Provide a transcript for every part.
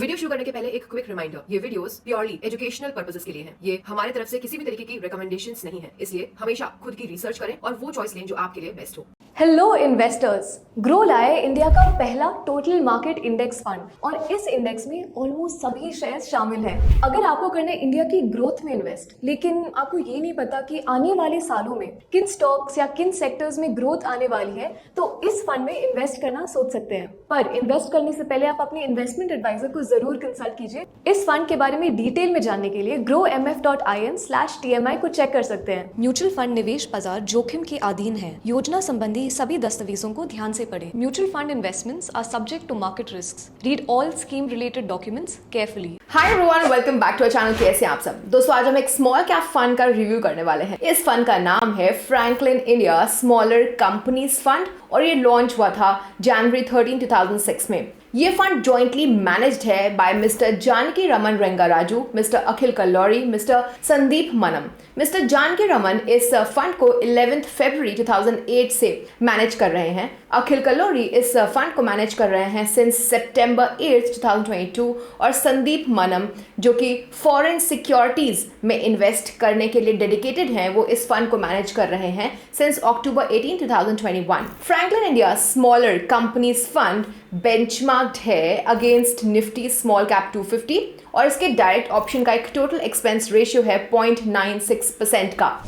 Video शुरू करने के पहले एक क्विक रिमाइंडर, ये वीडियोस प्योरली एजुकेशनल पर्पसेस के लिए हैं। ये हमारे तरफ से किसी भी तरीके की रिकमेंडेशंस नहीं है, इसलिए हमेशा खुद की रिसर्च करें और वो चॉइस लें जो आपके लिए बेस्ट हो। हेलो इन्वेस्टर्स, ग्रो लाए इंडिया का पहला टोटल मार्केट इंडेक्स फंड और इस इंडेक्स में ऑलमोस्ट सभी शेयर्स शामिल हैं। अगर आपको करना है इंडिया की ग्रोथ में इन्वेस्ट, लेकिन आपको ये नहीं पता कि आने वाले सालों में किन स्टॉक्स या किन सेक्टर्स में ग्रोथ आने वाली है, तो इस फंड में इन्वेस्ट करना सोच सकते हैं। पर इन्वेस्ट करने से पहले आप अपने इन्वेस्टमेंट एडवाइजर को जरूर कंसल्ट कीजिए। इस फंड के बारे में डिटेल में जानने के लिए growmf.in/TMI को चेक कर सकते हैं। म्यूचुअल फंड निवेश बाजार जोखिम के अधीन है। योजना संबंधी सभी दस्तावेजों को ध्यान से पढ़ें। Mutual fund investments are subject to market risks. Read all scheme related documents carefully. Hi everyone, welcome back to our channel. कैसे हैं आप सब दोस्तों? आज हम एक स्मॉल कैप फंड का रिव्यू करने वाले हैं। इस फंड का नाम है Franklin India smaller companies fund और ये लॉन्च हुआ था जनवरी 13, 2006 में। ये फंड जॉइंटली मैनेज्ड है by mister Janaki Raman Rengaraju, mister Akhil Kallauri, mister Sandeep Manam. Mister Janaki Raman इस फंड को 11 फरवरी 2008 से मैनेज कर रहे हैं। अखिल कल्लौरी इस फंड को मैनेज कर रहे हैं सिंस सितंबर 8, 2022 और संदीप मनम जो कि फॉरेन सिक्योरिटीज में इन्वेस्ट करने के लिए डेडिकेटेड हैं, वो इस फंड को मैनेज कर रहे हैं since October 18, 2021। Franklin India smaller companies fund benchmarked है अगेंस्ट निफ्टी स्मॉल कैप 250 और इसके डायरेक्ट ऑप्शन का एक टोटल एक्सपेंस रेशियो है 0.96% का।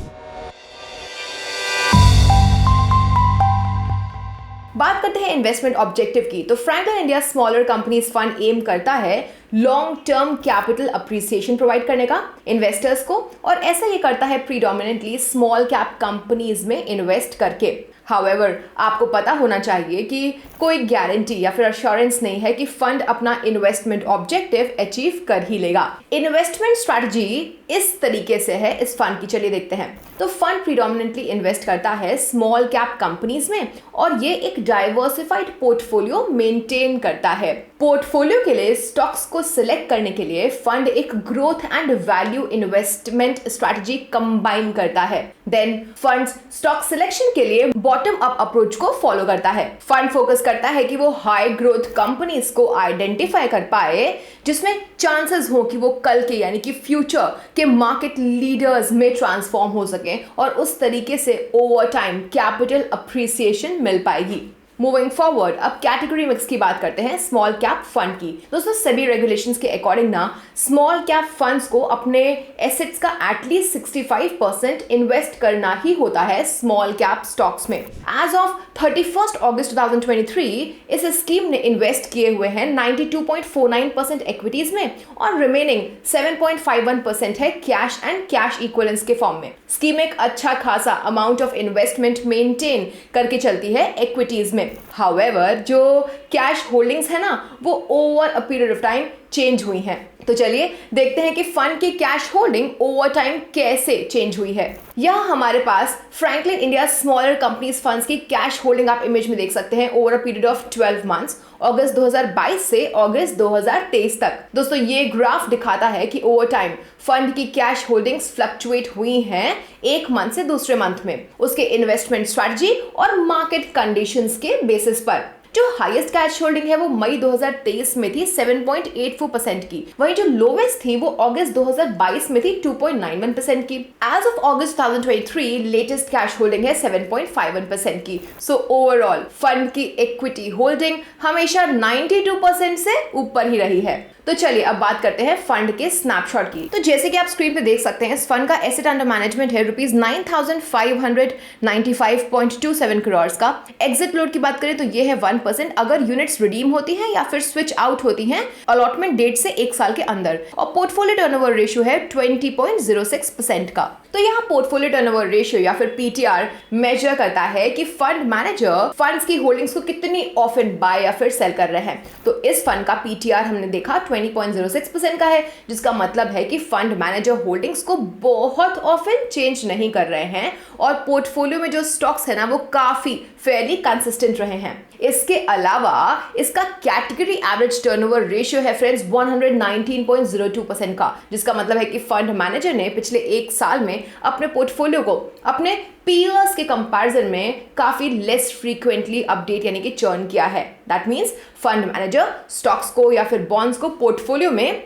बात करते हैं इन्वेस्टमेंट ऑब्जेक्टिव की, तो Franklin India smaller companies fund aim करता है long term capital appreciation provide करने का इन्वेस्टर्स को, और ऐसा ये करता है प्रीडोमिनेंटली स्मॉल कैप कंपनीज में इन्वेस्ट करके। हाउएवर, आपको पता होना चाहिए कि कोई गारंटी या फिर अश्योरेंस नहीं है कि फंड अपना इन्वेस्टमेंट ऑब्जेक्टिव अचीव कर ही लेगा। इन्वेस्टमेंट स्ट्रैटेजी इस तरीके से है इस फंड की, चलिए देखते हैं। तो फंड प्रीडोमिनेंटली इन्वेस्ट करता है स्मॉल कैप कंपनीज में और ये एक डाइवर्सिफाइड पोर्टफोलियो मेंटेन करता है। पोर्टफोलियो के लिए स्टॉक्स को सिलेक्ट करने के लिए फंड एक growth and value investment strategy combine करता है। देन फंड स्टॉक सिलेक्शन के लिए बॉटम अप अप्रोच को फॉलो करता है। फंड फोकस करता है कि वो हाई ग्रोथ कंपनीज को आइडेंटिफाई कर पाए जिसमें चांसेस हो कि वो कल के यानी कि फ्यूचर के मार्केट लीडर्स में ट्रांसफॉर्म हो सके और उस तरीके से ओवर टाइम कैपिटल अप्रिसिएशन मिल पाएगी। मूविंग फॉरवर्ड, अब कैटेगरी मिक्स की बात करते हैं स्मॉल कैप फंड की। दोस्तों, सेबी रेगुलेशंस के अकॉर्डिंग ना स्मॉल कैप फंड्स को अपने एसेट्स का एटलीस्ट 65% इन्वेस्ट करना ही होता है स्मॉल कैप स्टॉक्स में। एज ऑफ 31 अगस्त 2023 इस स्कीम ने इन्वेस्ट किए हुए हैं 92.49% इक्विटीज में और रिमेनिंग 7.51% है कैश एंड कैश इक्विवेलेंट्स के फॉर्म में। स्कीम एक अच्छा खासा अमाउंट ऑफ इन्वेस्टमेंट मेंटेन करके चलती है इक्विटीज में। हाउएवर, जो कैश होल्डिंग्स है ना वो over a period of time change हुई हैं। तो चलिए देखते हैं कि फंड की कैश होल्डिंग ओवर टाइम कैसे चेंज हुई है। यहाँ हमारे पास Franklin India smaller companies funds की कैश होल्डिंग आप इमेज में देख सकते हैं over a period of 12 months, अगस्त 2022 से अगस्त 2023 तक। दोस्तों, ये ग्राफ दिखाता है कि ओवर टाइम फंड की कैश होल्डिंग्स फ्लक्चुएट हुई हैं एक मंथ से दूसरे मंथ में उसके इन्वेस्टमेंट स्ट्रैटेजी और मार्केट कंडीशंस के बेसिस पर। जो हाईएस्ट कैश होल्डिंग है वो मई 2023 में थी 7.84% की, वहीं जो लोवेस्ट थी वो अगस्त 2022 में थी 2.91% की। As of August 2023 latest cash holding है 7.51% की। सो ओवरऑल फंड की इक्विटी होल्डिंग हमेशा 92% से ऊपर ही रही है। तो चलिए अब बात करते हैं फंड के स्नैपशॉट की। तो जैसे कि आप स्क्रीन पे देख सकते हैं, इस फंड का एसेट अंडर मैनेजमेंट है ₹9,595.27 करोड़ का। एग्जिट लोड की बात करें तो ये है 1% अगर यूनिट्स रिडीम होती हैं या फिर स्विच आउट होती हैं अलॉटमेंट डेट से 1 साल के अंदर, और पोर्टफोलियो टर्नओवर रेशियो है 20.06% का। तो यहाँ पोर्टफोलियो टर्नओवर रेशियो या फिर पीटीआर मेजर करता है कि फंड मैनेजर फंड्स की होल्डिंग्स को कितनी ऑफन बाय या फिर सेल कर रहे हैं। तो इस फंड का पीटीआर हमने देखा 20.06% का है, जिसका मतलब है कि फंड मैनेजर होल्डिंग्स को बहुत ऑफन चेंज नहीं कर रहे हैं और पोर्टफोलियो में जो स्टॉक्स है ना वो काफी फेयरली कंसिस्टेंट रहे हैं। इसके अलावा इसका कैटेगरी एवरेज टर्नओवर रेशियो है फ्रेंड्स 119.02% का, जिसका मतलब है कि फंड मैनेजर ने पिछले 1 साल में अपने पोर्टफोलियो को अपने पीयर्स के कंपैरिजन में काफी लेस फ्रीक्वेंटली अपडेट यानी कि चर्न किया है। That means fund manager stocks को या फिर बॉन्ड्स को पोर्टफोलियो में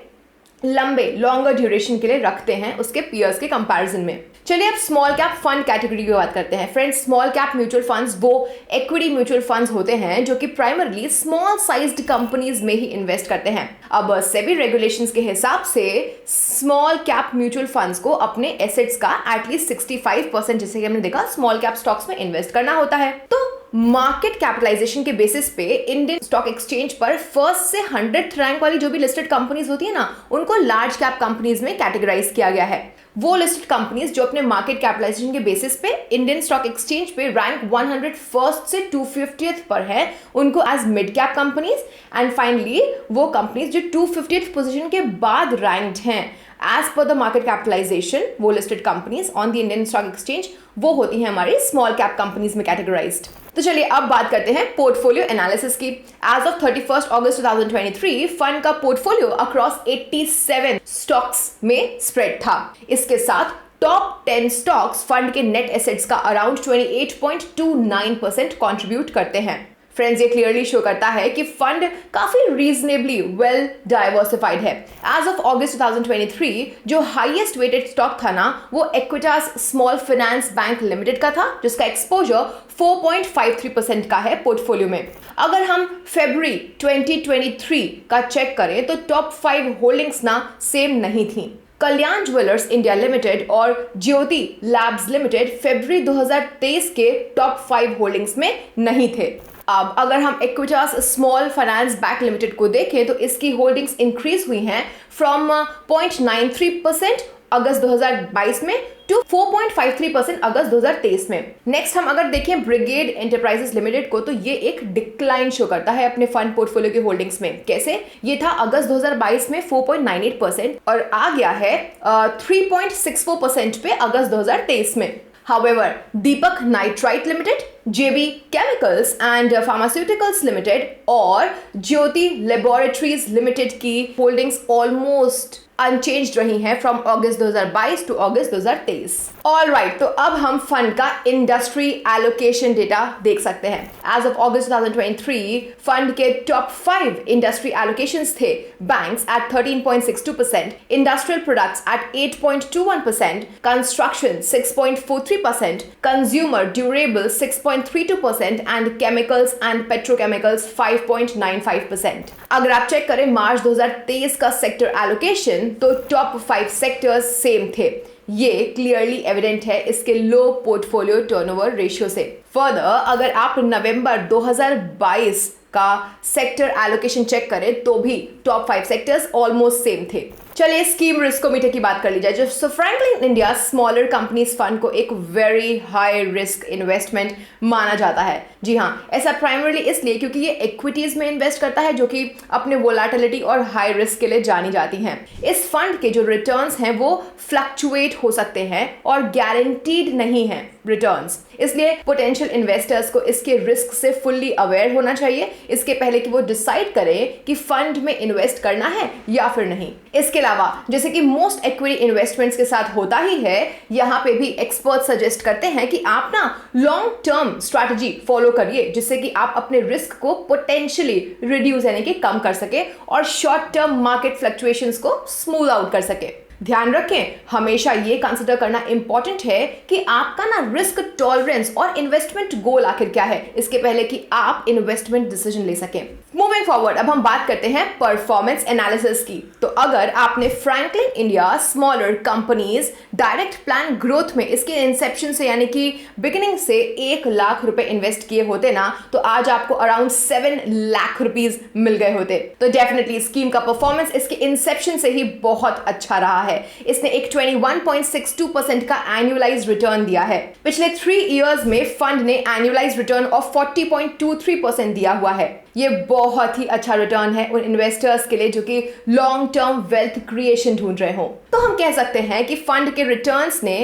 लॉन्गर ड्यूरेशन के लिए रखते हैं उसके पीयर्स के कंपैरिजन में। चलिए अब स्मॉल कैप फंड कैटेगरी की बात करते हैं। Friends, small cap mutual funds वो इक्विटी म्यूचुअल फंड्स होते हैं जो कि प्राइमरली स्मॉल साइज्ड कंपनीज में ही इन्वेस्ट करते हैं। अब सेबी रेगुलेशंस के हिसाब से स्मॉल कैप म्यूचुअल फंड्स को अपने एसेट्स का एटलीस्ट 65% जैसे कि हमने देखा स्मॉल कैप स्टॉक्स में इन्वेस्ट करना होता है। तो मार्केट कैपिटलाइजेशन के बेसिस पे इंडियन स्टॉक एक्सचेंज पर फर्स्ट से 100th रैंक वाली जो भी लिस्टेड कंपनीज होती है ना, उनको लार्ज कैप कंपनीज में कैटेगराइज किया गया है। वो लिस्टेड कंपनीज जो अपने मार्केट कैपिटलाइजेशन के बेसिस पे इंडियन स्टॉक एक्सचेंज पे रैंक 101st से 250th पर है, उनको as mid cap companies, and finally वो कंपनीज जो 250th पोजीशन के बाद रैंक्ड हैं as per the market capitalisation, वो listed companies on the Indian stock exchange, वो होती हैं हमारी स्मॉल कैप कंपनीज में कैटेगराइज्ड। तो चलिए अब बात करते हैं पोर्टफोलियो एनालिसिस की। एज ऑफ 31 अगस्त 2023 फंड का पोर्टफोलियो अक्रॉस 87 स्टॉक्स में स्प्रेड था। इसके साथ टॉप 10 स्टॉक्स फंड के नेट एसेट्स का अराउंड 28.29% कंट्रीब्यूट करते हैं। फ्रेंड्स, ये क्लियरली शो करता है कि फंड काफी रीजनेबली वेल डाइवर्सिफाइड है। एज ऑफ अगस्त 2023 जो हाईएस्ट वेटेड स्टॉक था ना, वो Equitas small finance bank limited का था, जिसका एक्सपोजर 4.53% का है पोर्टफोलियो में। अगर हम फरवरी 2023 का चेक करें तो टॉप 5 होल्डिंग्स ना सेम नहीं थी। कल्याण ज्वेलर्स इंडिया लिमिटेड और ज्योति लैब्स लिमिटेड फरवरी 2023 के टॉप 5 होल्डिंग्स में नहीं थे। अब अगर हम Equitas small finance bank limited को देखें तो इसकी होल्डिंग्स इंक्रीज हुई हैं फ्रॉम 0.93% अगस्त 2022 में टू 4.53% अगस्त 2023 में। नेक्स्ट हम अगर देखें ब्रिगेड एंटरप्राइजेस लिमिटेड को, तो ये एक डिक्लाइन शो करता है अपने फंड पोर्टफोलियो के होल्डिंग्स में। कैसे? ये था अगस्त 2022 में 4.98% और आ गया है 3.64% पे अगस्त 2023 में। However, Deepak Nitrite Limited, JB Chemicals and Pharmaceuticals Limited और ज्योति Laboratories Limited की होल्डिंग्स ऑलमोस्ट अनचेंज्ड रही हैं from August 2022 to August 2023। Alright, तो अब हम फंड का इंडस्ट्री एलोकेशन डेटा देख सकते हैं। एज ऑफ अगस्त 2023 फंड के टॉप 5 इंडस्ट्री एलोकेशंस थे banks at 13.62%, industrial products at 8.21%, construction 6.43%, consumer durable 6.32% and chemicals and petrochemicals 5.95%। अगर आप चेक करें मार्च 2023 का सेक्टर एलोकेशन, तो टॉप 5 सेक्टर्स सेम थे। ये क्लियरली एविडेंट है इसके लो पोर्टफोलियो टर्नओवर रेशियो से। फर्दर, अगर आप नवंबर 2022 का सेक्टर एलोकेशन चेक करें तो भी टॉप 5 सेक्टर्स ऑलमोस्ट सेम थे। चलिए स्कीम रिस्कोमीटर की बात कर ली जाए। जो Franklin India smaller companies fund को एक वेरी हाई रिस्क इन्वेस्टमेंट माना जाता है। जी हाँ, ऐसा प्राइमरली इसलिए क्योंकि ये इक्विटीज में इन्वेस्ट करता है जो कि अपने वोलेटिलिटी और हाई रिस्क के लिए जानी जाती हैं। इस फंड के जो रिटर्न्स हैं वो फ्लक्चुएट हो सकते हैं और गारंटीड नहीं है रिटर्न्स, इसलिए पोटेंशियल इन्वेस्टर्स को इसके रिस्क से फुल्ली अवेयर होना चाहिए इसके पहले कि वो डिसाइड करें कि फंड में इन्वेस्ट करना है या फिर नहीं। इसके अलावा जैसे कि मोस्ट इक्विटी इन्वेस्टमेंट्स के साथ होता ही है, यहाँ पे भी एक्सपर्ट सजेस्ट करते हैं कि आप ना लॉन्ग टर्म स्ट्रैटेजी फॉलो करिए जिससे कि आप अपने रिस्क को पोटेंशियली रिड्यूस यानी कि कम कर सके और शॉर्ट टर्म मार्केट फ्लक्चुएशंस को स्मूथ आउट कर सके। ध्यान रखें, हमेशा ये कंसिडर करना इंपॉर्टेंट है कि आपका ना रिस्क टॉलरेंस और इन्वेस्टमेंट गोल आखिर क्या है इसके पहले कि आप इन्वेस्टमेंट डिसीजन ले सकें। मूविंग फॉरवर्ड, अब हम बात करते हैं परफॉर्मेंस एनालिसिस की। तो अगर आपने Franklin India smaller companies direct plan growth में इसके इंसेप्शन से यानी कि बिगिनिंग से 1 लाख रुपए इन्वेस्ट किए होते ना, तो आज आपको अराउंड 7 लाख रुपीज मिल गए होते। तो डेफिनेटली स्कीम का परफॉर्मेंस इसके इंसेप्शन से ही बहुत अच्छा रहा है। इसने एक 21.62% का एनुअलाइज्ड रिटर्न दिया है। पिछले 3 इयर्स में फंड ने एनुअलाइज्ड रिटर्न ऑफ 40.23% दिया हुआ है। ये बहुत ही अच्छा रिटर्न है उन इन्वेस्टर्स के लिए जो कि लॉन्ग टर्म वेल्थ क्रिएशन ढूंढ रहे हो। तो हम कह सकते हैं कि फंड के रिटर्न्स ने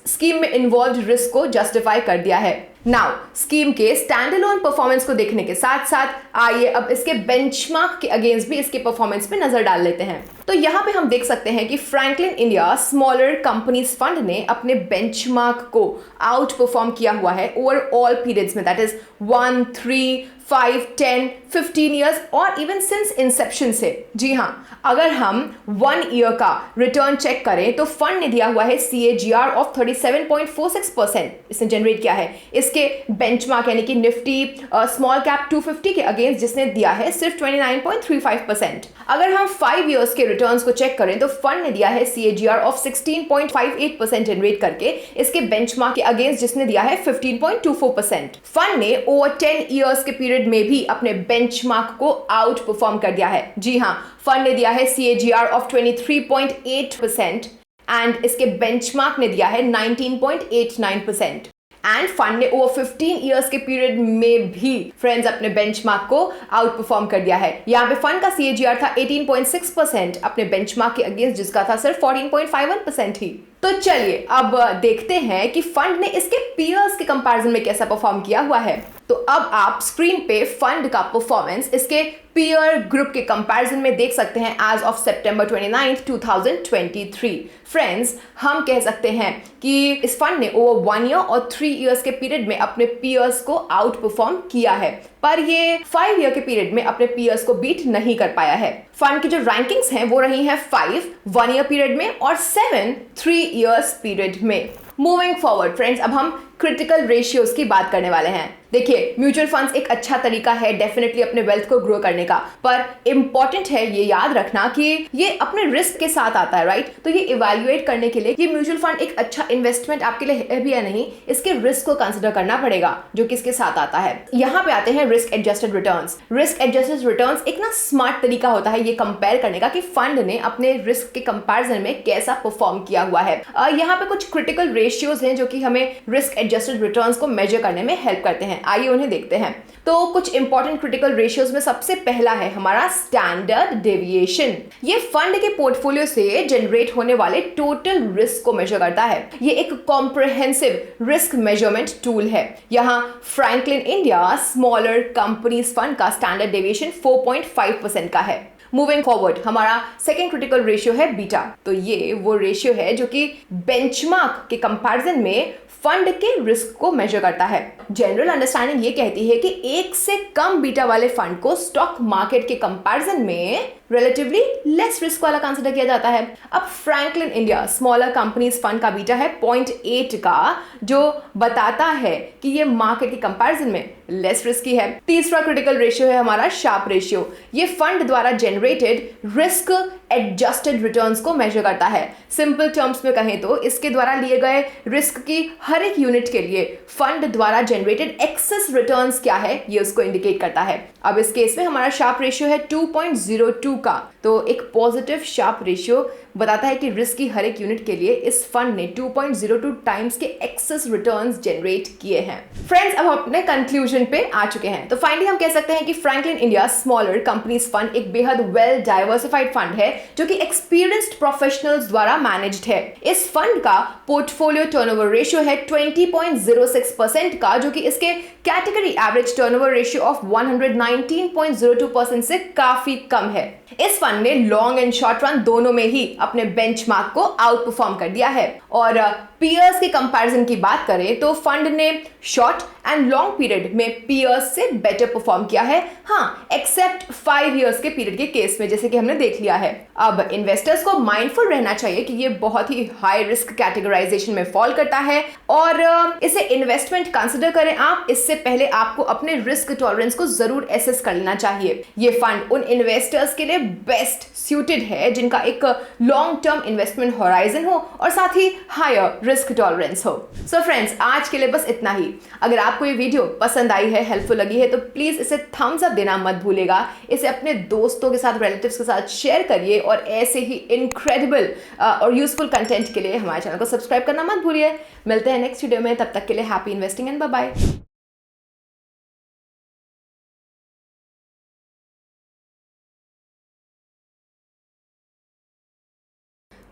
स्कीम में इन्वॉल्व रिस्क को जस्टिफाई कर दिया है। नाउ स्कीम के स्टैंडअलोन परफॉर्मेंस को देखने के साथ साथ आइए अब इसके बेंचमार्क के अगेंस्ट भी इसके परफॉर्मेंस पे नजर डाल लेते हैं। तो यहाँ पे हम देख सकते हैं कि Franklin India smaller companies fund ने अपने बेंचमार्क को आउट परफॉर्म किया हुआ है ओवर ऑल पीरियड्स में, दैट इज 1, 3, 5, 10, 15 ईयर्स और इवन सिंस इंसेप्शन से। जी हाँ, अगर हम 1 ईयर का रिटर्न चेक करें तो फंड ने दिया हुआ है CAGR ऑफ 37.46%। इसने जनरेट किया है इसके बेंचमार्क यानी कि निफ्टी स्मॉल कैप 250 के अगेंस्ट जिसने दिया है सिर्फ 29.35%। अगर हम 5 ईयर्स के रिटर्न्स को चेक करें तो फंड ने दिया है CAGR ऑफ 16.58% जनरेट करके इसके बेंचमार्क के अगेंस्ट जिसने दिया है 15.24%। फंड ने ओवर 10 ईयर्स के पीरियड में भी अपने बेंचमार्क को आउट परफॉर्म कर दिया है। जी हाँ, फंड ने दिया है CAGR ऑफ 23.8% एंड इसके बेंचमार्क ने दिया है 19.89%। एंड फंड ने ओवर 15 ईयर्स के पीरियड में भी फ्रेंड्स अपने बेंचमार्क को आउट परफॉर्म कर दिया है। यहाँ पे फंड का CAGR था 18.6% अपने बेंचमार्क के अगेंस्ट जिसका था सिर्फ 14.51% ही। तो चलिए अब देखते हैं कि फंड ने इसके पीयर्स के कंपैरिजन में कैसा परफॉर्म किया हुआ है। तो अब आप स्क्रीन पे फंड का परफॉर्मेंस इसके पीयर ग्रुप के कंपैरिजन में देख सकते हैं एज ऑफ सितंबर 29, 2023। फ्रेंड्स, हम कह सकते हैं कि इस फंड ने ओवर 1 ईयर और 3 ईयर्स के पीरियड में अपने पीयर्स को आउट परफॉर्म किया है, पर ये 5 ईयर के पीरियड में अपने पीयर्स को बीट नहीं कर पाया है। फंड की जो रैंकिंग्स हैं वो रही हैं 5 1 ईयर पीरियड में और 7 3 ईयर्स पीरियड में। मूविंग फॉरवर्ड फ्रेंड्स, अब हम क्रिटिकल रेशियोज की बात करने वाले हैं। देखिए, म्यूचुअल फंड्स एक अच्छा तरीका है डेफिनेटली अपने वेल्थ को ग्रो करने का, पर इंपॉर्टेंट है ये याद रखना कि ये अपने रिस्क के साथ आता है, राइट? तो ये इवैल्यूएट करने के लिए कि म्यूचुअल फंड एक अच्छा इन्वेस्टमेंट आपके लिए है भी या नहीं, इसके रिस्क को कंसिडर करना पड़ेगा जो कि इसके साथ आता है। यहाँ पे आते हैं risk adjusted returns. Risk adjusted returns एक ना स्मार्ट तरीका होता है ये कंपेयर करने का कि फंड ने अपने रिस्क के कंपैरिजन में कैसा परफॉर्म किया हुआ है। यहाँ पे कुछ क्रिटिकल रेशियोज हैं जो कि हमें रिस्क एडजस्टेड रिटर्न्स को मेजर करने में हेल्प करते हैं। आइए उन्हें देखते हैं। तो कुछ इंपॉर्टेंट क्रिटिकल रेशियोज में सबसे पहला है हमारा स्टैंडर्ड डेविएशन। ये फंड के पोर्टफोलियो से जनरेट होने वाले टोटल रिस्क को मेजर करता है। ये एक कॉम्प्रिहेंसिव रिस्क मेजरमेंट टूल है। यहाँ Franklin India smaller companies fund का स्टैंडर्ड डेविएशन 4.5% का है। मूविंग फॉरवर्ड, हमारा सेकेंड क्रिटिकल रेशियो है बीटा। तो ये वो रेशियो है जो कि बेंचमार्क के कंपैरिजन में फंड के रिस्क को मेजर करता है। जनरल अंडरस्टैंडिंग ये कहती है कि एक से कम बीटा वाले फंड को स्टॉक मार्केट के कंपैरिजन में रिलेटिवली लेस रिस्क वाला कंसिडर किया जाता है। अब Franklin India smaller companies fund का बीटा है 0.8 का, जो बताता है कि ये मार्केट के कंपैरिजन में लेस रिस्की है। तीसरा क्रिटिकल रेशियो है हमारा शार्प रेशियो। ये फंड द्वारा जनरेटेड रिस्क एडजस्टेड रिटर्न्स को मेजर करता है। सिंपल टर्म्स में कहें तो इसके द्वारा लिए गए रिस्क की हर एक यूनिट के लिए फंड द्वारा जनरेटेड एक्सेस रिटर्न्स क्या है ये उसको इंडिकेट करता है। अब इस केस में हमारा शार्प रेशियो है 2.02 का, तो एक पॉजिटिव शार्प रेशियो बताता है कि रिस्क की हर एक यूनिट के लिए इस फंड ने 2.02 टाइम्स के एक्सेस रिटर्न्स जनरेट किए हैं। फ्रेंड्स, अब हम अपने कंक्लूजन पे आ चुके हैं। तो फाइनली हम कह सकते हैं कि Franklin India smaller companies fund एक बेहद वेल डाइवर्सिफाइड फंड है जो कि एक्सपीरियंस्ड प्रोफेशनल्स द्वारा मैनेज्ड है। इस फंड का पोर्टफोलियो टर्नओवर रेशियो है 20.06% का, जो कि इसके category average turnover ratio of 119.02% से काफी कम है। इस फंड ने लॉन्ग एंड शॉर्ट रन दोनों में ही अपने बेंचमार्क को आउट परफॉर्म कर दिया है। और पीयर्स के कंपैरिजन की बात करें तो फंड ने शॉर्ट एंड लॉन्ग पीरियड में पीयर्स से बेटर परफॉर्म किया है, हाँ एक्सेप्ट 5 इयर्स के पीरियड के केस में, जैसे कि हमने देख लिया है। अब इन्वेस्टर्स को माइंडफुल रहना चाहिए कि ये बहुत ही हाई रिस्क कैटेगराइजेशन में फॉल करता है और इसे इन्वेस्टमेंट कंसिडर करें आप, इससे पहले आपको अपने रिस्क टॉलरेंस को जरूर एसेस कर लेना चाहिए। ये फंड उन इन्वेस्टर्स के लिए बेस्ट सूटेड है जिनका एक लॉन्ग टर्म इन्वेस्टमेंट होराइजन हो और साथ ही हायर रिस्क टॉलरेंस हो। सो फ्रेंड्स, आज के लिए बस इतना ही। अगर आपको ये वीडियो पसंद आई है, हेल्पफुल लगी है, तो प्लीज इसे थम्स अप देना मत भूलेगा। इसे अपने दोस्तों के साथ, रिलेटिव्स के साथ शेयर करिए और ऐसे ही इनक्रेडिबल और यूजफुल कंटेंट के लिए हमारे चैनल को सब्सक्राइब करना मत भूलिए। मिलते हैं नेक्स्ट वीडियो में, तब तक के लिए happy investing and bye bye.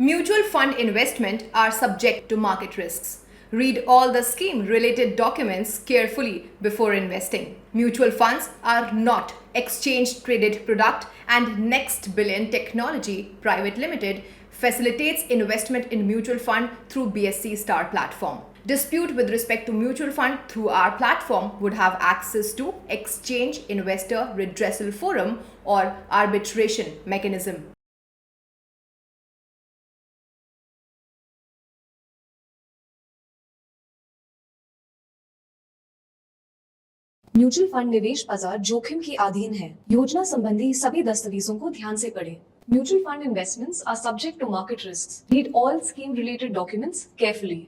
Mutual fund investment are subject to market risks. Read all the scheme related documents carefully before investing. Mutual funds are not exchange traded product, and Next Billion Technology Private Limited facilitates investment in mutual fund through BSE Star platform. Dispute with respect to mutual fund through our platform would have access to exchange investor redressal forum or arbitration mechanism. Mutual fund निवेश बाजार जोखिम के अधीन है। योजना संबंधी सभी दस्तावेजों को ध्यान से पढ़ें। Mutual fund investments are subject to market risks. Read all scheme related documents carefully.